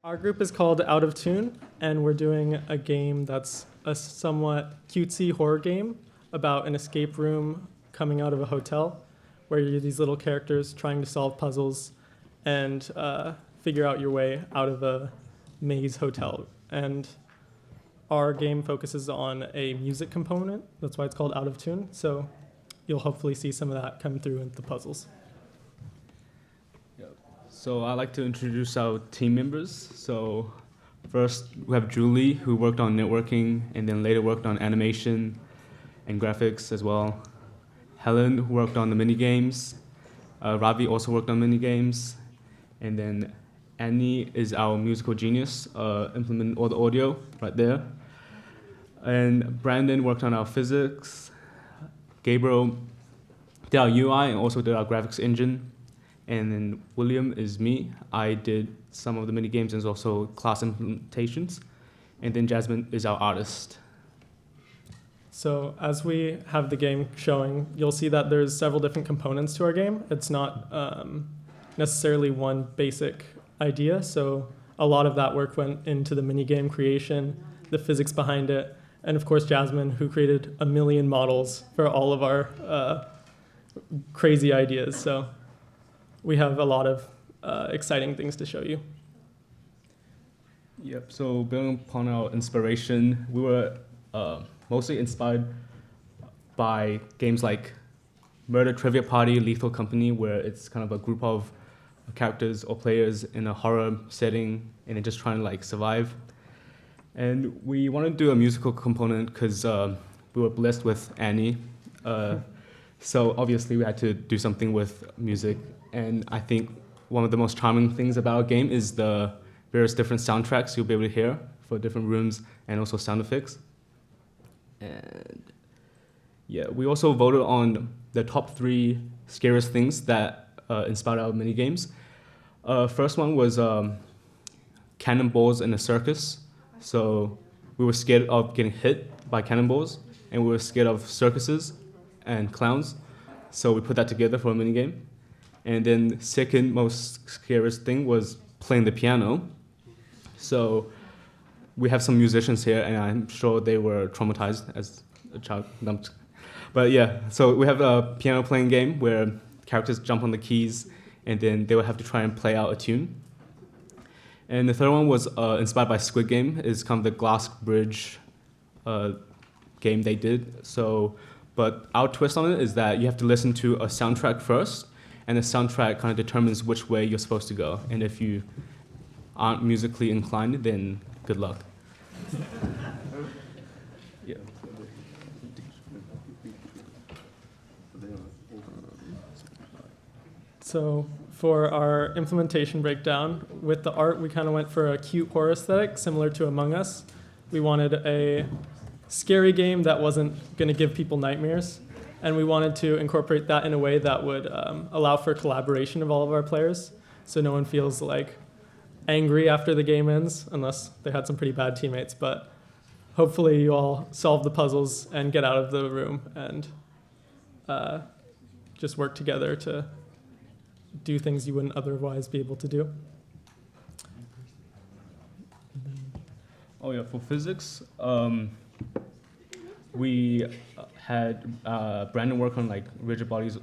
Our group is called Out of Tune, and we're doing a game that's a somewhat cutesy horror game about an escape room coming out of a hotel, where you're these little characters trying to solve puzzles and figure out your way out of a maze hotel. And our game focuses on a music component. That's why it's called Out of Tune. So you'll hopefully see some of that come through in the puzzles. So I'd like to introduce our team members. So first we have Julie, who worked on networking and then later worked on animation and graphics as well. Helen, who worked on the mini games. Ravi also worked on mini games. And then Annie is our musical genius, implemented all the audio right there. And Brandon worked on our physics. Gabriel did our UI and also did our graphics engine. And then William is me. I did some of the mini games and also class implementations. And then Jasmine is our artist. So as we have the game showing, you'll see that there's several different components to our game. It's not necessarily one basic idea. So a lot of that work went into the mini game creation, the physics behind it, and of course Jasmine, who created a million models for all of our crazy ideas. So we have a lot of exciting things to show you. Yep, so building upon our inspiration, we were mostly inspired by games like Murder Trivia Party, Lethal Company, where it's kind of a group of characters or players in a horror setting and they're just trying to like survive. And we wanted to do a musical component because we were blessed with Annie. So obviously we had to do something with music. And I think one of the most charming things about our game is the various different soundtracks you'll be able to hear for different rooms and also sound effects. And yeah, we also voted on the top 3 scariest things that inspired our mini games. First one was cannonballs in a circus. So we were scared of getting hit by cannonballs, and we were scared of circuses and clowns. So we put that together for a mini game. And then second most scariest thing was playing the piano. So we have some musicians here, and I'm sure they were traumatized as a child. But yeah, so we have a piano playing game where characters jump on the keys, and then they will have to try and play out a tune. And the third one was inspired by Squid Game. It's kind of the glass bridge game they did. So, but our twist on it is that you have to listen to a soundtrack first, and the soundtrack kind of determines which way you're supposed to go. And if you aren't musically inclined, then good luck. Yeah. So for our implementation breakdown, with the art, we kind of went for a cute horror aesthetic, similar to Among Us. We wanted a scary game that wasn't going to give people nightmares, and we wanted to incorporate that in a way that would allow for collaboration of all of our players, so no one feels like angry after the game ends, unless they had some pretty bad teammates. But hopefully you all solve the puzzles and get out of the room and just work together to do things you wouldn't otherwise be able to do. Oh yeah, for physics, we had Brandon work on like rigid bodies,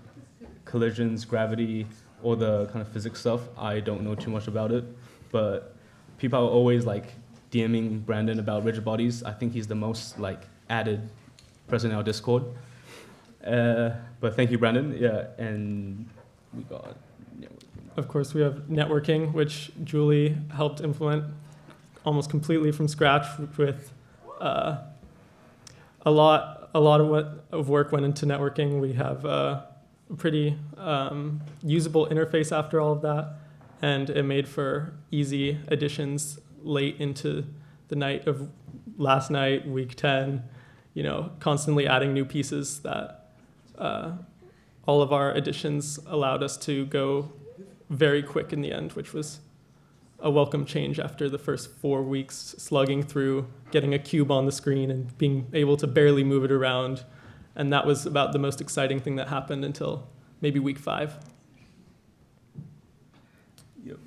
collisions, gravity, all the kind of physics stuff. I don't know too much about it, but people are always like DMing Brandon about rigid bodies. I think he's the most like added person in our Discord. But thank you, Brandon. Yeah, and we got. Of course, we have networking, which Julie helped implement almost completely from scratch with a lot of work went into networking. We have a pretty usable interface after all of that, and it made for easy additions late into the night of last night, week 10, constantly adding new pieces that all of our additions allowed us to go very quick in the end, which was a welcome change after the first 4 weeks slugging through getting a cube on the screen and being able to barely move it around. And that was about the most exciting thing that happened until maybe week 5. Yep.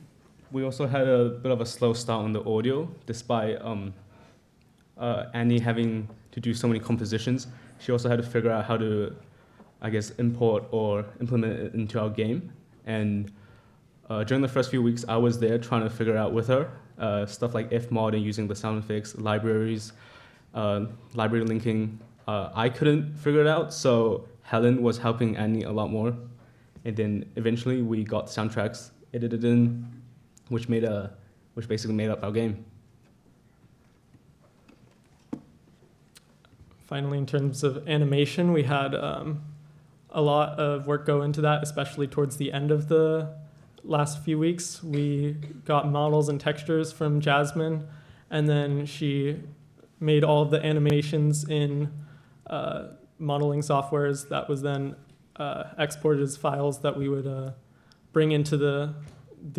We also had a bit of a slow start on the audio, despite Annie having to do so many compositions. She also had to figure out how to, I guess, import or implement it into our game. And during the first few weeks, I was there trying to figure out with her stuff like fmod and using the sound effects, libraries, library linking. I couldn't figure it out, so Helen was helping Annie a lot more. And then eventually we got soundtracks edited in, which basically made up our game. Finally, in terms of animation, we had a lot of work go into that, especially towards the end of the last few weeks. We got models and textures from Jasmine, and then she made all of the animations in modeling softwares that was then exported as files that we would bring into the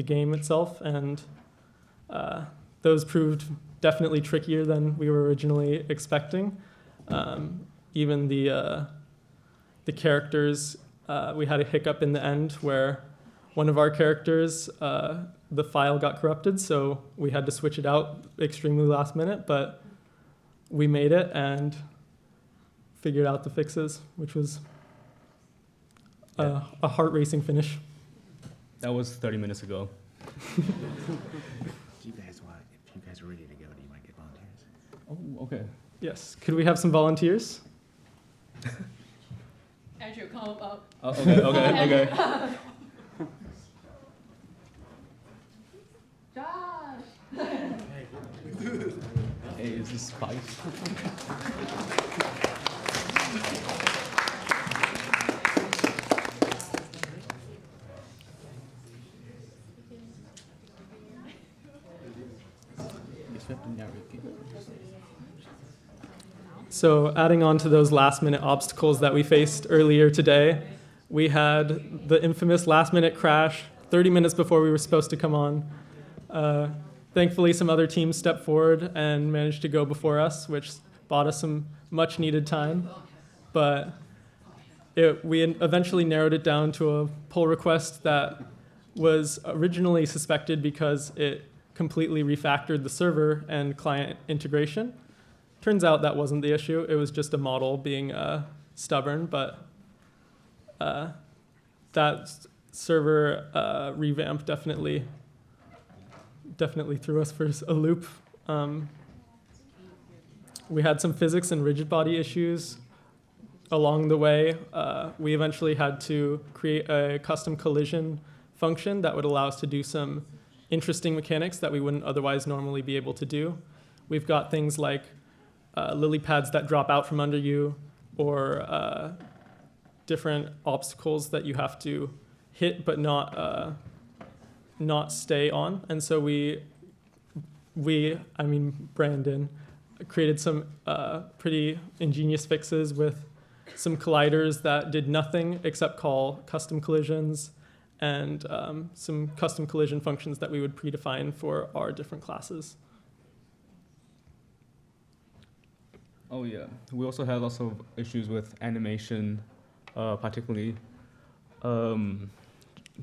game itself. And those proved definitely trickier than we were originally expecting. Even the characters, we had a hiccup in the end where one of our characters, the file got corrupted, so we had to switch it out extremely last minute, but we made it and figured out the fixes, which was a heart-racing finish. That was 30 minutes ago. Do you guys want, if you guys are ready to go, do you want to get volunteers? Oh, okay. Yes, could we have some volunteers? Andrew, come up. Oh, okay. Josh! Hey, is this spice? So adding on to those last-minute obstacles that we faced earlier today, we had the infamous last-minute crash 30 minutes before we were supposed to come on. Thankfully, some other teams stepped forward and managed to go before us, which bought us some much-needed time. But we eventually narrowed it down to a pull request that was originally suspected because it completely refactored the server and client integration. Turns out that wasn't the issue. It was just a model being stubborn, but that server revamp definitely threw us for a loop. We had some physics and rigid body issues along the way. We eventually had to create a custom collision function that would allow us to do some interesting mechanics that we wouldn't otherwise normally be able to do. We've got things like lily pads that drop out from under you, or different obstacles that you have to hit but not stay on. And so Brandon created some pretty ingenious fixes with some colliders that did nothing except call custom collisions, and some custom collision functions that we would predefine for our different classes. Oh yeah, we also had lots of issues with animation, particularly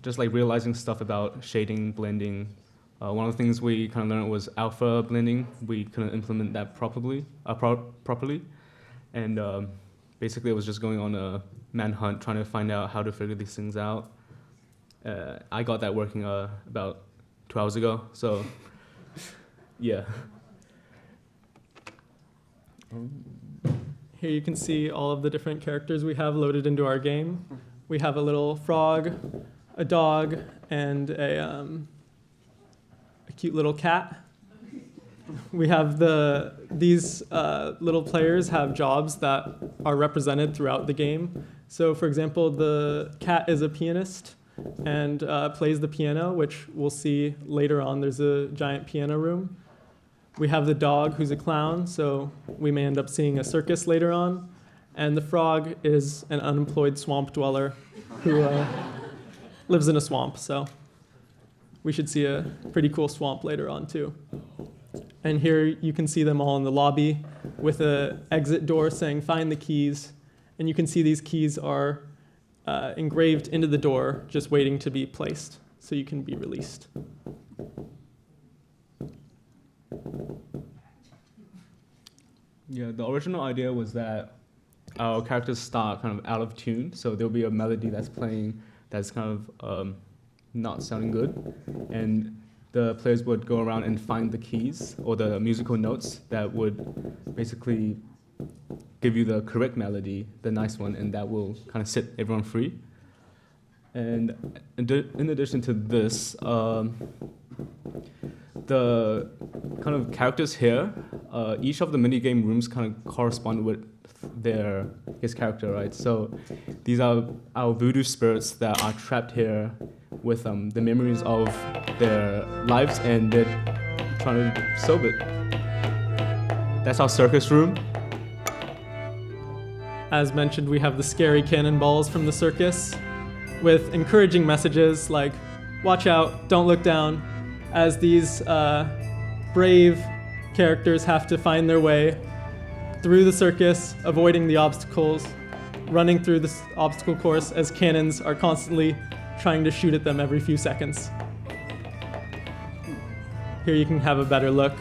just like realizing stuff about shading, blending. One of the things we kind of learned was alpha blending. We couldn't implement that properly, and basically it was just going on a manhunt trying to find out how to figure these things out. I got that working about 2 hours ago, so yeah. Here you can see all of the different characters we have loaded into our game. We have a little frog, a dog, and a cute little cat. We have these little players have jobs that are represented throughout the game. So for example, the cat is a pianist and plays the piano, which we'll see later on. There's a giant piano room. We have the dog, who's a clown, so we may end up seeing a circus later on. And the frog is an unemployed swamp dweller who lives in a swamp. So we should see a pretty cool swamp later on too. And here you can see them all in the lobby with an exit door saying find the keys. And you can see these keys are engraved into the door, just waiting to be placed so you can be released. Yeah, the original idea was that our characters start kind of out of tune, so there'll be a melody that's playing that's kind of not sounding good, and the players would go around and find the keys or the musical notes that would basically give you the correct melody, the nice one, and that will kind of set everyone free. And in addition to this, the kind of characters here, each of the minigame rooms kind of correspond with his character, right? So these are our voodoo spirits that are trapped here with the memories of their lives, and they're trying to solve it. That's our circus room. As mentioned, we have the scary cannonballs from the circus with encouraging messages like, watch out, don't look down, as these brave characters have to find their way through the circus, avoiding the obstacles, running through this obstacle course as cannons are constantly trying to shoot at them every few seconds. Here you can have a better look.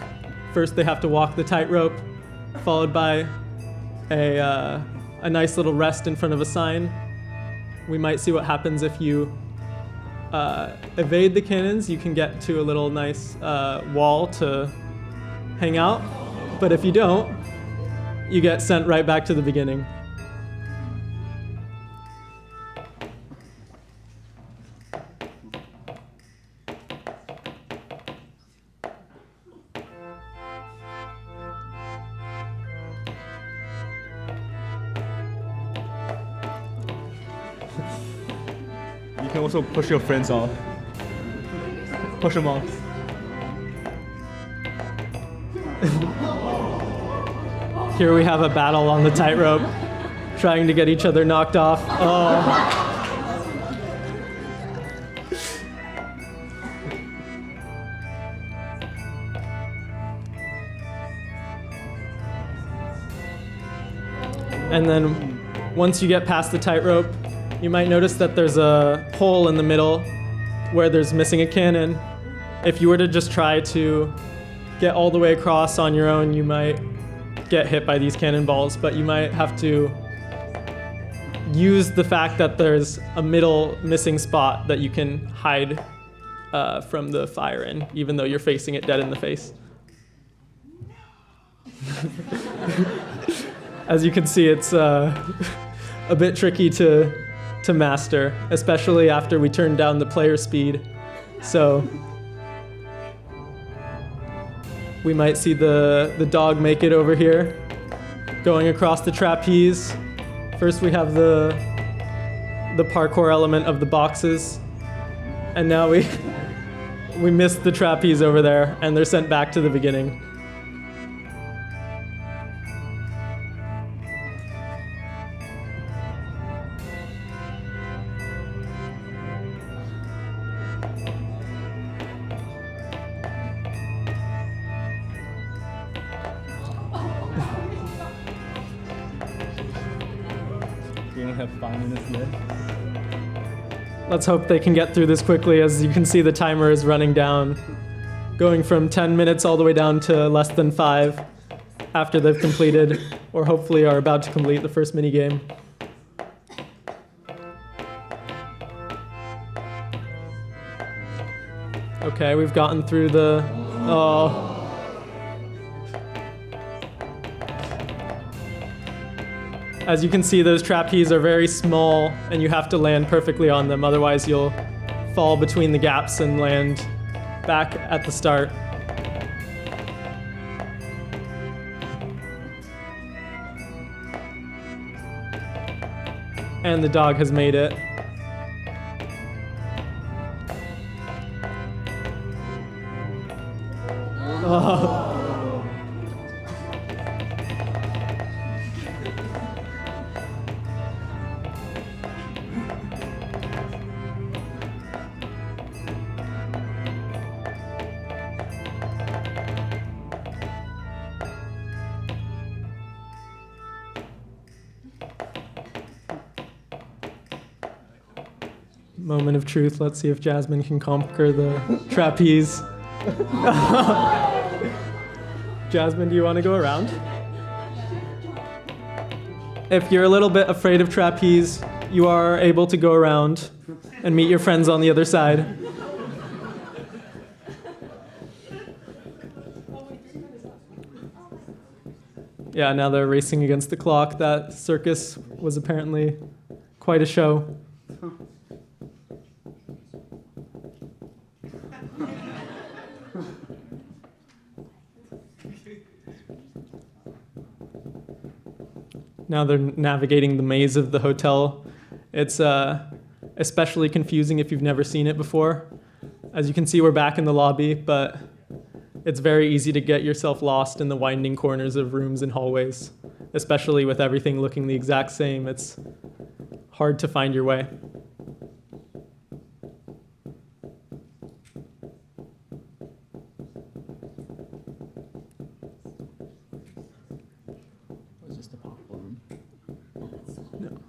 First they have to walk the tightrope, followed by a nice little rest in front of a sign. We might see what happens if you evade the cannons. You can get to a little nice wall to hang out, but if you don't, you get sent right back to the beginning. You can also push your friends off. Push them off. Here we have a battle on the tightrope, trying to get each other knocked off. Oh. And then once you get past the tightrope, you might notice that there's a hole in the middle where there's missing a cannon. If you were to just try to get all the way across on your own, you might get hit by these cannonballs, but you might have to use the fact that there's a middle missing spot that you can hide from the fire in, even though you're facing it dead in the face. As you can see, it's a bit tricky to master, especially after we turn down the player speed. So we might see the dog make it over here, going across the trapeze. First we have the parkour element of the boxes, and now we missed the trapeze over there, and they're sent back to the beginning. We only have 5 minutes left. Let's hope they can get through this quickly. As you can see, the timer is running down, going from 10 minutes all the way down to less than 5 after they've completed, or hopefully are about to complete, the first minigame. Okay, we've gotten through the... Oh. As you can see, those trapeze are very small, and you have to land perfectly on them, otherwise you'll fall between the gaps and land back at the start. And the dog has made it. Oh. Moment of truth. Let's see if Jasmine can conquer the trapeze. Jasmine, do you want to go around? If you're a little bit afraid of trapeze, you are able to go around and meet your friends on the other side. Yeah, now they're racing against the clock. That circus was apparently quite a show. Now they're navigating the maze of the hotel. It's especially confusing if you've never seen it before. As you can see, we're back in the lobby, but it's very easy to get yourself lost in the winding corners of rooms and hallways, especially with everything looking the exact same. It's hard to find your way. Was this the popcorn room? No.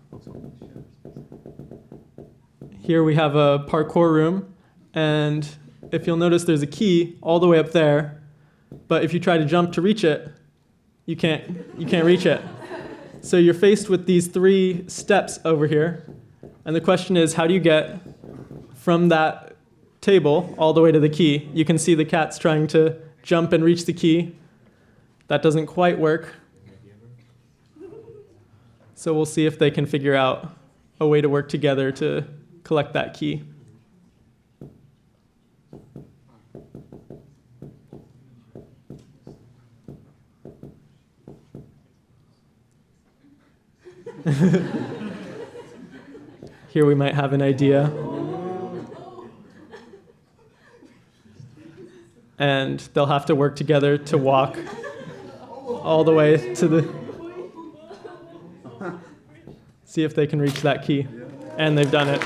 Here we have a parkour room, and if you'll notice, there's a key all the way up there, but if you try to jump to reach it, you can't reach it. So you're faced with these 3 steps over here, and the question is, how do you get from that table all the way to the key? You can see the cat's trying to jump and reach the key. That doesn't quite work. So we'll see if they can figure out a way to work together to collect that key. Here we might have an idea. And they'll have to work together to walk all the way to the... See if they can reach that key. And they've done it.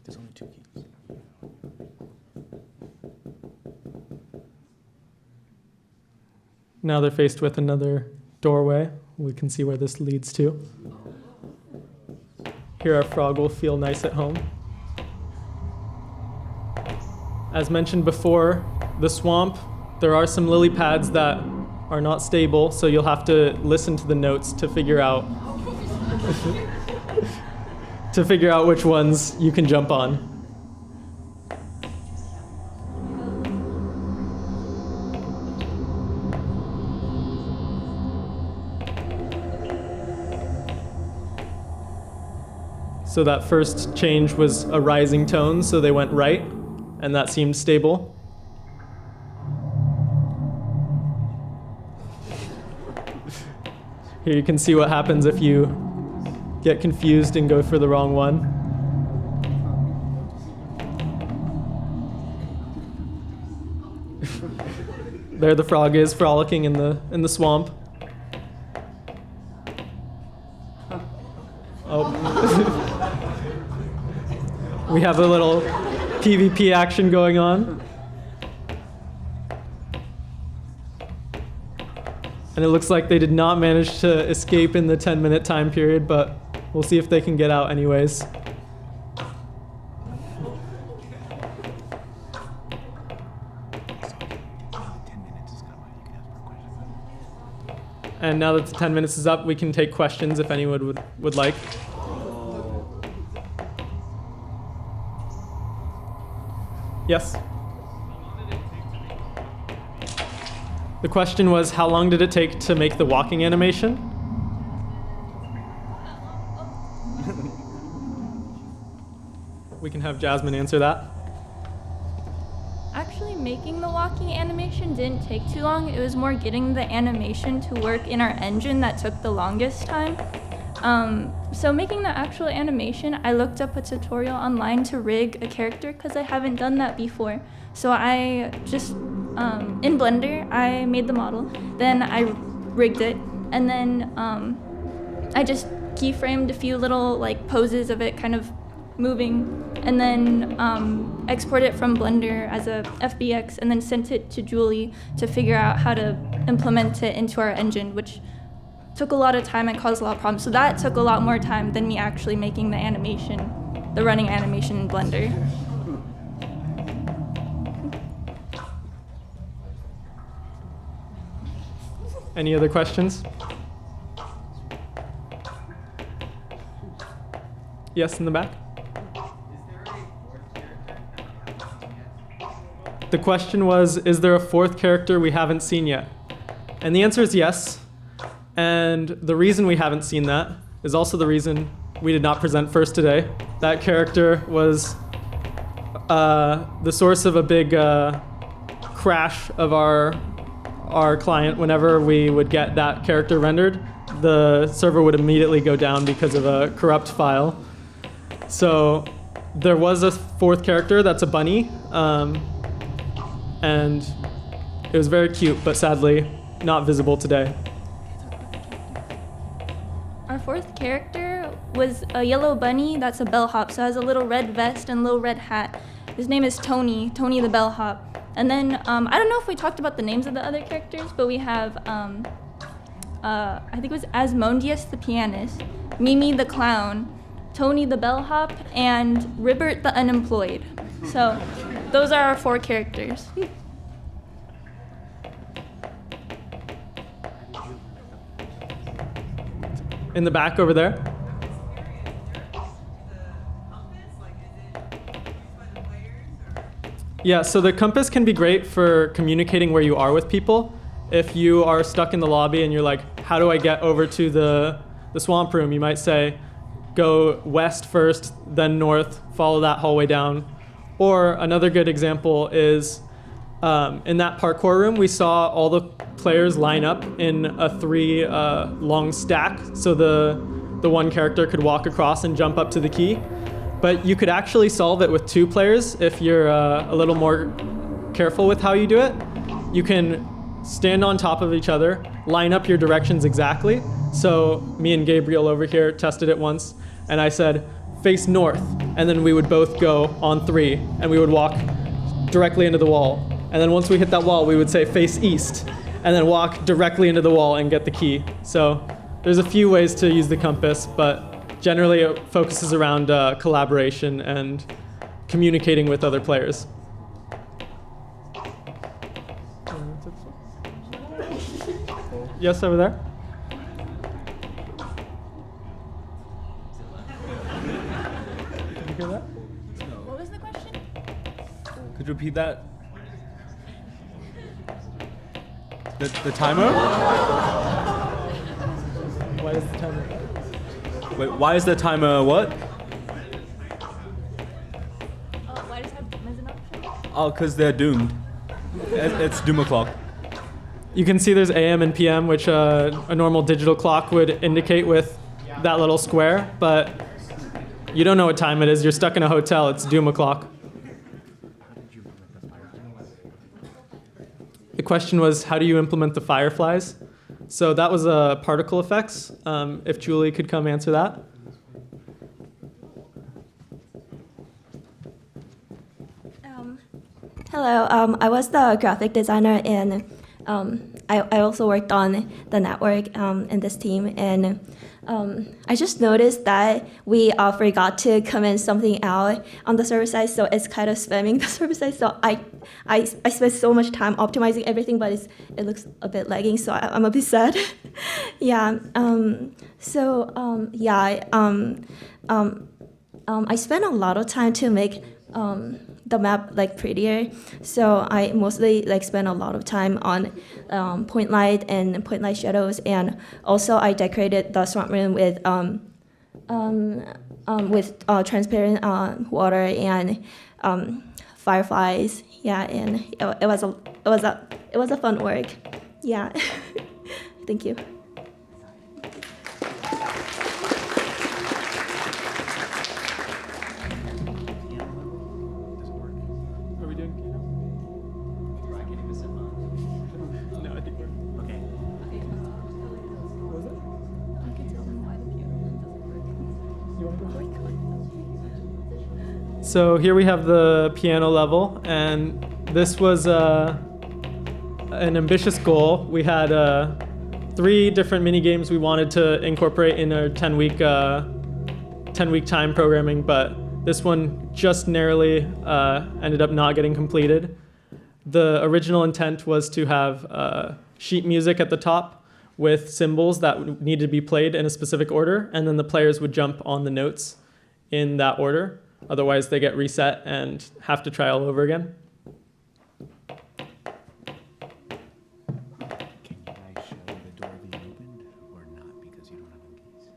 There's only 2 keys. Now they're faced with another doorway. We can see where this leads to. Here our frog will feel nice at home. As mentioned before, the swamp, there are some lily pads that are not stable, so you'll have to listen to the notes to figure out which ones you can jump on. So that first change was a rising tone, so they went right, and that seemed stable. Here you can see what happens if you get confused and go for the wrong one. There the frog is frolicking in the swamp. Oh. We have a little PvP action going on. And it looks like they did not manage to escape in the 10-minute time period, but we'll see if they can get out anyways. 10 minutes is coming. You can ask for a question. And now that the 10 minutes is up, we can take questions if anyone would like. Yes? The question was, how long did it take to make the walking animation? We can have Jasmine answer that. Actually, making the walking animation didn't take too long. It was more getting the animation to work in our engine that took the longest time. So making the actual animation, I looked up a tutorial online to rig a character because I haven't done that before. So I just, in Blender, I made the model, then I rigged it, and then I just keyframed a few little like poses of it kind of moving, and then export it from Blender as a FBX, and then sent it to Julie to figure out how to implement it into our engine, which took a lot of time and caused a lot of problems. So that took a lot more time than me actually making the animation, the running animation in Blender. Any other questions? Yes, in the back. The question was, is there a fourth character we haven't seen yet? And the answer is yes. And the reason we haven't seen that is also the reason we did not present first today. That character was the source of a big crash of our client. Whenever we would get that character rendered, the server would immediately go down because of a corrupt file. So there was a fourth character that's a bunny, and it was very cute, but sadly not visible today. Our fourth character was a yellow bunny that's a bellhop, so has a little red vest and a little red hat. His name is Tony the bellhop. And then, I don't know if we talked about the names of the other characters, but we have, I think it was Asmodeus the pianist, Mimi the clown, Tony the bellhop, and Ribbert the unemployed. So those are our 4 characters. In the back over there. Yeah, so the compass can be great for communicating where you are with people. If you are stuck in the lobby and you're like, how do I get over to the swamp room? You might say, go west first, then north, follow that hallway down. Or another good example is in that parkour room, we saw all the players line up in a 3 long stack, so the one character could walk across and jump up to the key. But you could actually solve it with 2 players if you're a little more careful with how you do it. You can stand on top of each other, line up your directions exactly. So me and Gabriel over here tested it once, and I said, face north, and then we would both go on 3, and we would walk directly into the wall. And then once we hit that wall, we would say face east, and then walk directly into the wall and get the key. So there's a few ways to use the compass, but generally it focuses around collaboration and communicating with other players. Yes, over there. Did you hear that? What was the question? Could you repeat that? The timer? Why is the timer? Wait, why is the timer what? Why does it have as an option? Oh, because they're doomed. It's doom o'clock. You can see there's AM and PM, which a normal digital clock would indicate with that little square, but you don't know what time it is. You're stuck in a hotel. It's doom o'clock. The question was, how do you implement the fireflies? So that was particle effects. If Julie could come answer that. Hello, I was the graphic designer, and I also worked on the network in this team, and I just noticed that we forgot to comment something out on the server side, so it's kind of spamming the server side. So I spent so much time optimizing everything, but it looks a bit lagging, so I'm a bit sad. Yeah. I spent a lot of time to make the map like prettier, so I mostly like spend a lot of time on point light and point light shadows, and also I decorated the swamp room with transparent water and fireflies. Yeah, and it was a fun work. Yeah. Thank you. Are we doing piano? No, I think we're. Okay. What was it? I can tell them why the piano doesn't work. You want to go first? So here we have the piano level, and this was an ambitious goal. We had 3 different mini games we wanted to incorporate in our 10-week time programming, but this one just narrowly ended up not getting completed. The original intent was to have sheet music at the top with symbols that needed to be played in a specific order, and then the players would jump on the notes in that order. Otherwise, they get reset and have to try all over again. Can you guys show the door being opened or not because you don't have the keys?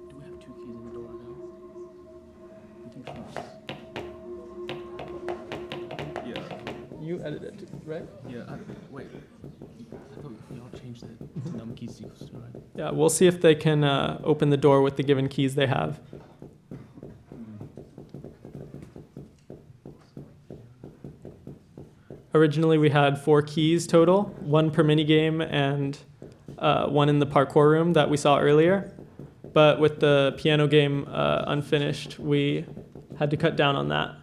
Do we have 2 keys in the door now? We can try. Yeah. You edited, right? Yeah. Wait. I thought we all changed it. Numb keys equals 2, right? Yeah, we'll see if they can open the door with the given keys they have. Originally, we had 4 keys total, 1 per minigame and 1 in the parkour room that we saw earlier. But with the piano game unfinished, we had to cut down on that.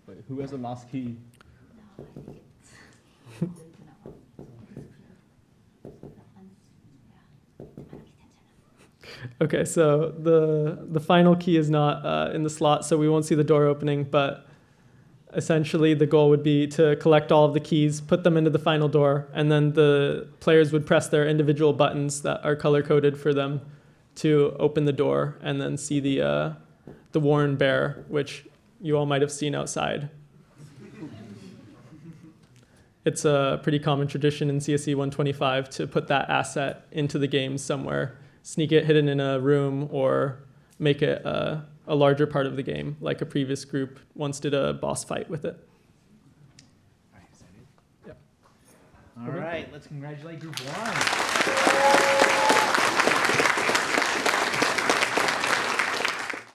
Wait, who has the last key? Okay, so the final key is not in the slot, so we won't see the door opening, but essentially the goal would be to collect all of the keys, put them into the final door, and then the players would press their individual buttons that are color-coded for them to open the door and then see the Warren bear, which you all might have seen outside. It's a pretty common tradition in CSE 125 to put that asset into the game somewhere, sneak it hidden in a room, or make it a larger part of the game, like a previous group once did a boss fight with it. All right, is that it? Yeah. All right, let's congratulate Group 1.